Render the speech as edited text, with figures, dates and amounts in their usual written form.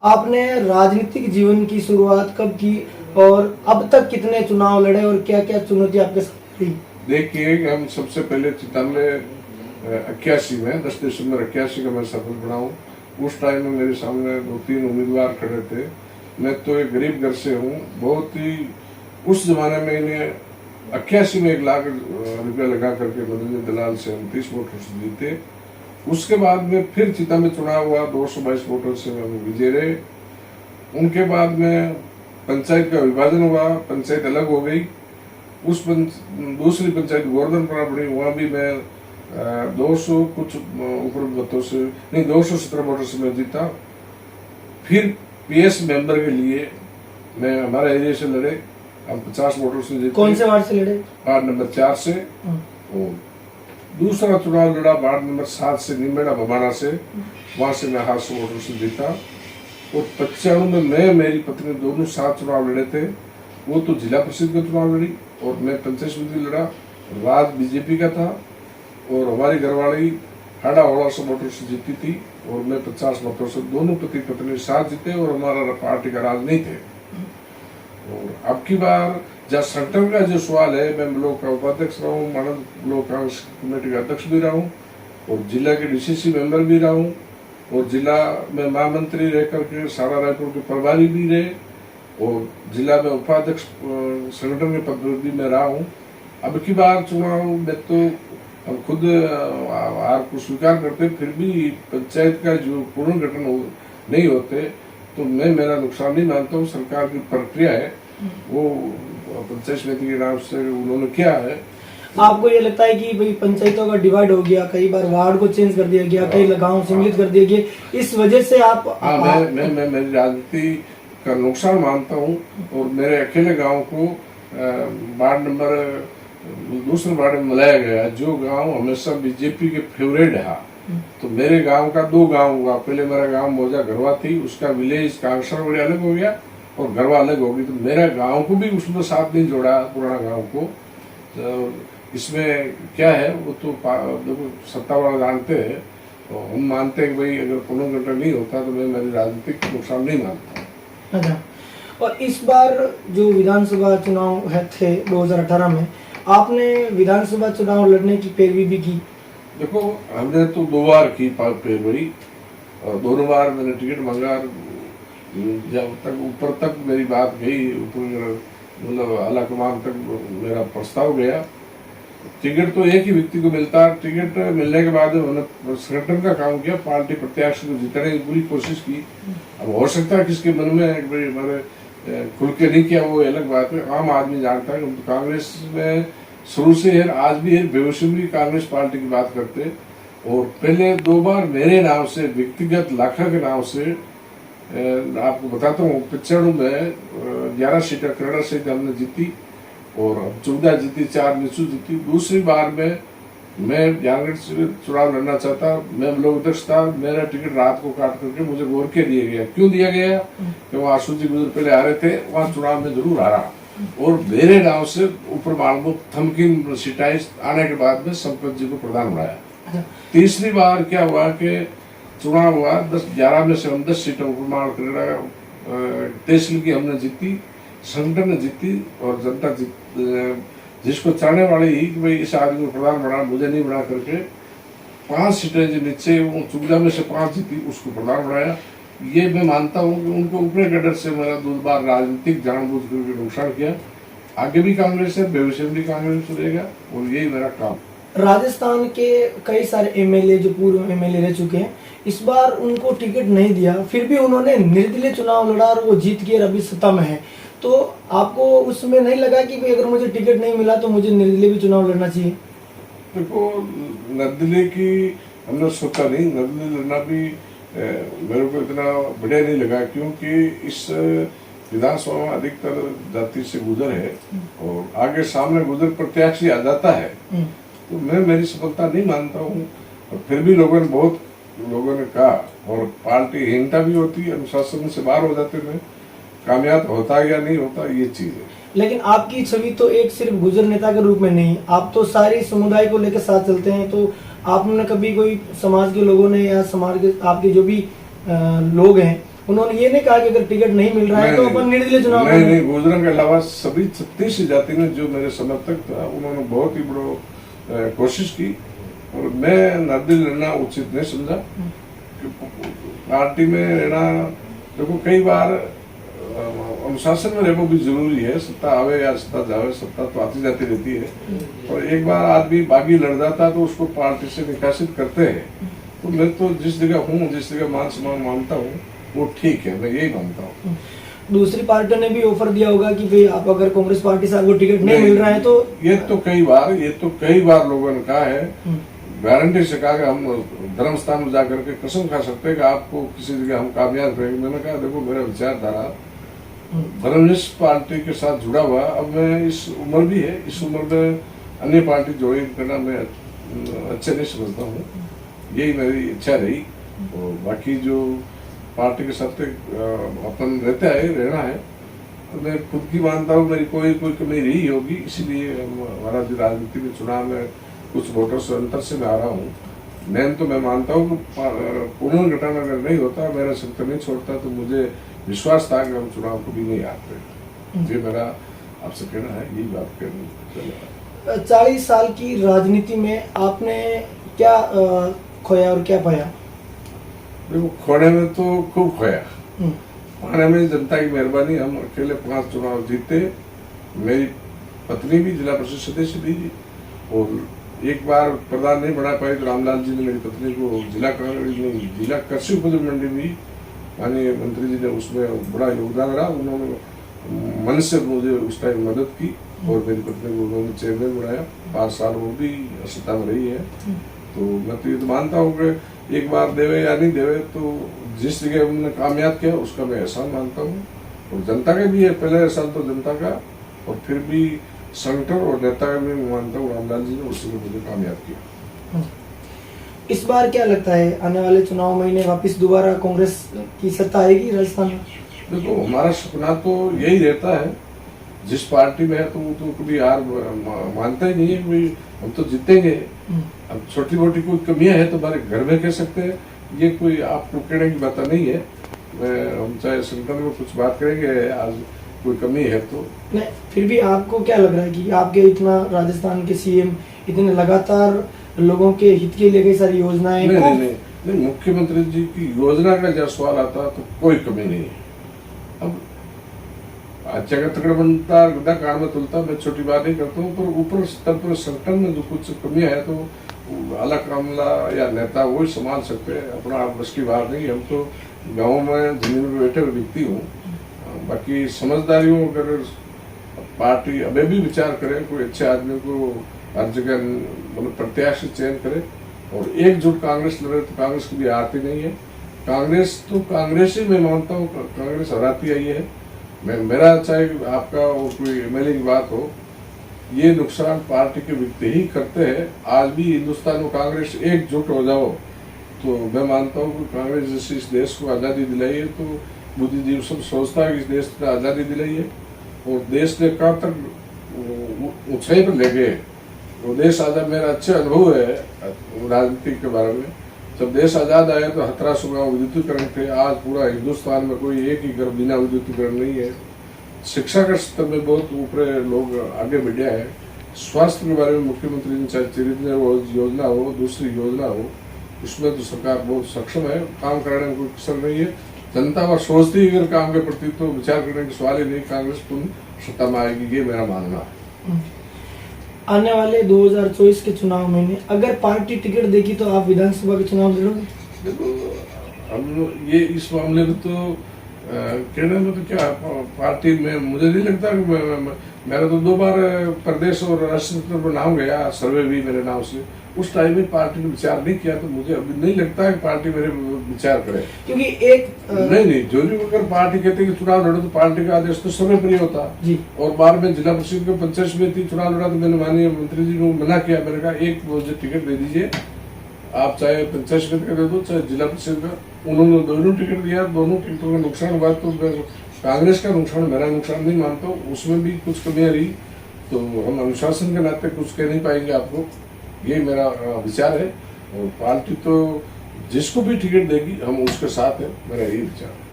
आपने राजनीतिक जीवन की शुरुआत कब की और अब तक कितने चुनाव लड़े और क्या क्या चुनौती आपके साथ रही? देखिए, हम सबसे पहले 91 में 10 दिसंबर 81 का मैं शपथ बना हूँ। उस टाइम में मेरे सामने 2-3 उम्मीदवार खड़े थे। मैं तो एक गरीब घर से हूँ। बहुत ही उस जमाने में इन्हें 81 में 1 लाख रुपया लगा करके मनोरंजन दलाल से 29 वोटों से जीते। उसके बाद में फिर चिता में चुनाव हुआ, 222 वोटों से हम विजय रहे। उनके बाद में पंचायत का विभाजन हुआ, पंचायत अलग हो गई। दूसरी पंचायत गोवर्धनपुरा बनी, वहाँ भी मैं 200 कुछ ऊपर वोटों से नहीं 217 वोटों से मैं जीता। फिर पीएस मेंबर के लिए मैं हमारे एरिया से लड़े, हम 50 वोटों से जीते। कौन से वार्ड से लड़े? वार्ड नंबर 4 से। और दूसरा चुनाव लड़ा वार्ड नंबर 7 से, निमेड़ा भवाना से, वहां से मैं 800 वोटों से जीता। और 95 में मैं मेरी पत्नी दोनों 7 चुनाव लड़े थे। वो तो जिला परिषद का चुनाव लड़ी और मैं पंचायत समिति लड़ा। राज बीजेपी का था और हमारी घरवाली 1800 वोटों से जीती थी और मैं 50 वोटों से, दोनों पति पत्नी साथ जीते और हमारा पार्टी का राज नहीं थे। और अब की बार जहाँ संगठन का जो सवाल है, मैं ब्लॉक का उपाध्यक्ष रहा हूँ, मानद ब्लॉक कांग्रेस कमेटी का अध्यक्ष भी रहा हूँ और जिला के डीसीसी मेंबर भी रहा हूँ और जिला में महामंत्री रह करके सारा रायपुर के प्रभारी भी रहे और जिला में उपाध्यक्ष संगठन के पद पर भी मैं रहा हूँ। अब की बार चुनाव में तो हम खुद हार को स्वीकार करते, फिर भी पंचायत का जो पुनर्गठन नहीं होते तो मैं मेरा नुकसान नहीं मानता हूँ। सरकार की प्रक्रिया है, वो पंचायत समिति के नाम से उन्होंने किया है। आपको ये लगता है कि भाई पंचायतों का डिवाइड हो गया, कई बार वार्ड को चेंज कर दिया गया, कई गांव सम्मिलित कर दिया गया, इस वजह से आप? मैं मेरी राजनीति का नुकसान मानता हूँ और मेरे अकेले गांव को वार्ड नंबर दूसरे वार्ड में मिलाया गया, जो गांव हमेशा बीजेपी के फेवरेट है। तो मेरे गांव का 2 गांव हुआ। पहले मेरा गांव मौजा घरवा थी, उसका विलेज कांगसर बड़े अलग हो गया और घरवा अलग हो गई। तो मेरा गांव को भी उसमें साथ नहीं जोड़ा, पुराना गांव को। तो इसमें क्या है, वो तो देखो सत्ता वाला जानते हैं। तो हम मानते हैं कि भाई अगर पुनर्गठन नहीं होता तो मैं मेरी राजनीतिक नुकसान नहीं मानता। अच्छा, और इस बार जो विधानसभा चुनाव थे 2018 में, आपने विधानसभा चुनाव लड़ने की पैरवी भी की? देखो, हमने तो 2 बार की पैरवी और दोनों बार मैंने टिकट मांगा। जब तक ऊपर तक मेरी बात गई, ऊपर मतलब आला कमान तक मेरा प्रस्ताव गया। टिकट तो एक ही व्यक्ति को मिलता है। टिकट मिलने के बाद उन्होंने संगठन का काम किया, पार्टी प्रत्याशी को जिताने की पूरी कोशिश की। अब हो सकता है किसके मन में हमारे खुल के नहीं किया, वो अलग बात है। आम आदमी जानता है। कांग्रेस में शुरू से है, आज भी है, भविष्य में भी कांग्रेस पार्टी की बात करते। और पहले 2 बार मेरे नाम से, व्यक्तिगत लाखा के नाम से, आपको बताता हूँ, 95 में 11 सीटें कनाडा से हमने जीती और 14 जीती, 4 निचू जीती। दूसरी बार में मैं जानगढ़ से चुनाव लड़ना चाहता, मैं ब्लॉक अध्यक्ष था। मेरा टिकट रात को काट करके मुझे गोर के दिया गया। क्यों दिया गया? कि वहाँ आशु जी गुजर पहले आ रहे थे, वहाँ चुनाव में जरूर हारा और मेरे नाम से ऊपर मालूम थमकिन सीटाई आने के बाद में संपत जी को प्रधान बनाया। तीसरी बार क्या हुआ कि चुनाव हुआ, 11 में से हम 10 सीटें उपमान तहसील की हमने जीती, संगठन ने जीती और जनता जिसको चाहने वाले ही कि भाई इस आदमी को प्रधान बना, मुझे नहीं बना करके 5 सीटें जो नीचे, वो 14 में से 5 जीती, उसको प्रधान बनाया। ये मैं मानता हूँ कि उनको ऊपर के डर से मेरा 2 बार राजनीतिक जानबूझ करके नुकसान किया। आगे भी कांग्रेस है, भविष्य में भी कांग्रेस रहेगा और यही मेरा काम। राजस्थान के कई सारे एमएलए जो पूर्व एमएलए रह चुके हैं, इस बार उनको टिकट नहीं दिया, फिर भी उन्होंने निर्दलीय चुनाव लड़ा और वो जीत के अभी सत्ता में है। तो आपको उसमें नहीं लगा कि अगर मुझे टिकट नहीं मिला तो मुझे निर्दलीय भी चुनाव लड़ना चाहिए? देखो, निर्दलीय की हमने सोचा नहीं। निर्दलीय लड़ना भी मेरे को इतना बढ़िया नहीं लगा, क्योंकि इस विधानसभा में अधिकतर जाति से गुजर है और आगे सामने गुजर प्रत्याशी आ जाता है। तो मैं मेरी सफलता नहीं मानता हूँ। और फिर भी बहुत लोगों ने कहा, और पार्टी हीनता भी होती है, अनुशासन से बाहर हो जाते हैं, कामयाब होता है या नहीं होता, ये चीज है। लेकिन आपकी छवि तो एक सिर्फ गुजर नेता के रूप में नहीं, आप तो सारी समुदाय को लेकर साथ चलते हैं। तो आपने कभी कोई समाज के लोगों ने या समाज के आपके जो भी लोग हैं उन्होंने ये नहीं कहा कि अगर टिकट नहीं मिल रहा है तो अपन निर्दलीय चुनाव नहीं में। नहीं, गुजरात के अलावा सभी 36 जाति ने जो मेरे समर्थक था उन्होंने बहुत ही बड़ो कोशिश की और मैं निर्दलीय रहना उचित नहीं समझा। पार्टी में रहना, देखो कई बार अनुशासन में रहना भी जरूरी है। सत्ता आवे या सत्ता जावे, सत्ता तो आती जाती रहती है और एक बार आदमी बागी लड़ जाता है तो उसको पार्टी से निकासित करते हैं। तो मैं तो जिस जगह हूँ, जिस जगह मान सम्मान मानता हूँ वो ठीक है, मैं यही मानता हूँ। दूसरी पार्टियों ने भी ऑफर दिया होगा कि भाई आप अगर कांग्रेस पार्टी से आपको टिकट नहीं मिल रहा है तो ये तो कई बार लोगों ने कहा है, गारंटी से कहा कि हम धर्म स्थान में जाकर के कसम खा सकते हैं कि आपको किसी जगह हम कामयाब करेंगे। मैंने कहा देखो मेरा विचारधारा धर्मनिष्ठ पार्टी के साथ जुड़ा हुआ, अब मैं इस उम्र भी है, इस उम्र में अन्य पार्टी ज्वाइन करना मैं अच्छे नहीं समझता हूँ। यही मेरी इच्छा रही और बाकी जो पार्टी के साथ अपन रहना है तो मैं खुद की मानता हूँ मेरी कोई कमी रही होगी, इसीलिए हमारा जो राजनीति में चुनाव में कुछ वोटों से अंतर से मैं आ रहा हूँ। मैं मानता हूँ कि पुनर्गठन अगर नहीं होता, मेरा सेक्टर नहीं छोड़ता तो मुझे विश्वास था कि हम चुनाव को भी नहीं हारते। ये मेरा आपसे कहना है, यही बात कहना। 40 साल की राजनीति में आपने क्या खोया और क्या पाया? देखो खोने में तो खूब खोया, पाने में जनता की मेहरबानी, हम अकेले 5 चुनाव जीते। मेरी पत्नी भी जिला परिषद सदस्य थी और एक बार प्रधान नहीं बना पाई तो रामलाल जी ने मेरी पत्नी को जिला कृषि उपज मंडी भी माननीय मंत्री जी ने उसमें बड़ा योगदान रहा। उन्होंने मन से मुझे उस टाइम मदद की और मेरी पत्नी को उन्होंने चेयरमैन बनाया। 5 साल वो भी सत्ता में रही है। तो मैं तो ये तो मानता हूँ कि एक बार देवे या नहीं देवे, तो जिस जगह उन्होंने कामयाब किया उसका मैं एहसान मानता हूँ और जनता का भी है। पहले एहसान तो जनता का और फिर भी संगठन और नेता का भी मानता हूँ, रामलाल जी ने उससे मुझे कामयाब किया। इस बार क्या लगता है आने वाले चुनाव महीने वापस दोबारा कांग्रेस की सत्ता आएगी राजस्थान में? देखो हमारा सपना तो यही रहता है, जिस पार्टी में है तो वो तो कभी हार मानता ही नहीं है, कोई हम तो जीतेंगे। अब छोटी मोटी कोई कमियां है तो हमारे घर में कह सकते हैं, ये कोई आपको कहने की बात नहीं है। हम चाहे संगठन में कुछ बात करेंगे, आज कोई कमी है तो नहीं, फिर भी आपको क्या लग रहा है कि आपके इतना राजस्थान के सीएम इतने लगातार लोगों के हित के लिए कई सारी योजनाएं नहीं, मुख्यमंत्री जी की योजना का जब सवाल आता तो कोई कमी नहीं है। अब अच्छा का तकड़ा बनता गड्ढा कार में तुलता, मैं छोटी बात नहीं करता हूँ, पर ऊपर स्तर पर संगठन में जो कुछ कमियां है तो अलग अमला या नेता वो ही संभाल सकते हैं, अपना बस की बात नहीं। हम तो गाँव में जमीन में बैठे हुए व्यक्ति हूँ। बाकी समझदारी हो, अगर पार्टी अभी भी विचार करे, कोई अच्छे आदमी को हर जगह मतलब प्रत्याशी चयन करे और एकजुट कांग्रेस लड़े तो कांग्रेस की भी हारती नहीं है। कांग्रेस तो कांग्रेस ही मैं मानता हूँ, कांग्रेस हराती आई है। मेरा चाहे आपका और कोई एमएलए की बात हो, ये नुकसान पार्टी के व्यक्ति ही करते हैं। आज भी हिंदुस्तान में कांग्रेस एकजुट हो जाओ तो मैं मानता हूँ कि कांग्रेस जैसे इस देश को आज़ादी दिलाई है तो बुद्धिजीवी सब सोचता है कि इस देश ने आज़ादी दिलाई है और देश ने कहाँ तक ऊंचाई पर ले गए। वो देश आज़ाद, मेरा अच्छे अनुभव है राजनीति के बारे में। जब देश आज़ाद आया तो 1700 गाँव विद्युतीकरण थे, आज पूरा हिंदुस्तान में कोई एक ही घर बिना विद्युतीकरण नहीं है। शिक्षा के स्तर में बहुत ऊपर लोग आगे बढ़े हैं। स्वास्थ्य के बारे में मुख्यमंत्री ने चाहे चिरंजीवी योजना हो, दूसरी योजना हो, उसमें तो सरकार बहुत सक्षम है, काम कराने में कोई कसर नहीं है। जनता वह सोचती है अगर काम के प्रति तो विचार करने की सवाल ही नहीं, कांग्रेस पुनः सत्ता में आएगी, ये मेरा मानना है। आने वाले 2024 के चुनाव में अगर पार्टी टिकट देगी तो आप विधानसभा के चुनाव लड़ोगे? देखो हम ये इस मामले में तो कहने में तो क्या पार्टी में मुझे नहीं लगता कि मेरा तो 2 बार प्रदेश और राष्ट्रीय स्तर पर नाम गया, सर्वे भी मेरे नाम से। उस टाइम में पार्टी ने विचार नहीं किया तो मुझे अभी नहीं लगता है कि पार्टी मेरे विचार करे, क्योंकि एक नहीं जो भी अगर पार्टी कहती है कि चुनाव लड़ो तो पार्टी का आदेश तो सर्वप्रिय होता जी। और बार में जिला परिषद के पंचायत समिति चुनाव लड़ा तो मैंने माननीय मंत्री जी को मना किया। मैंने कहा एक मुझे टिकट दे दीजिए, आप चाहे पंचायत समिति का दे दो चाहे जिला परिषद का। उन्होंने दोनों टिकट दिया, दोनों टिकटों का नुकसान हुआ तो कांग्रेस का नुकसान मेरा नुकसान नहीं मानता हूँ। उसमें भी कुछ कमियां रही तो हम अनुशासन के नाते कुछ कह नहीं पाएंगे आपको, ये मेरा विचार है। और पार्टी तो जिसको भी टिकट देगी हम उसके साथ है, मेरा यही विचार है।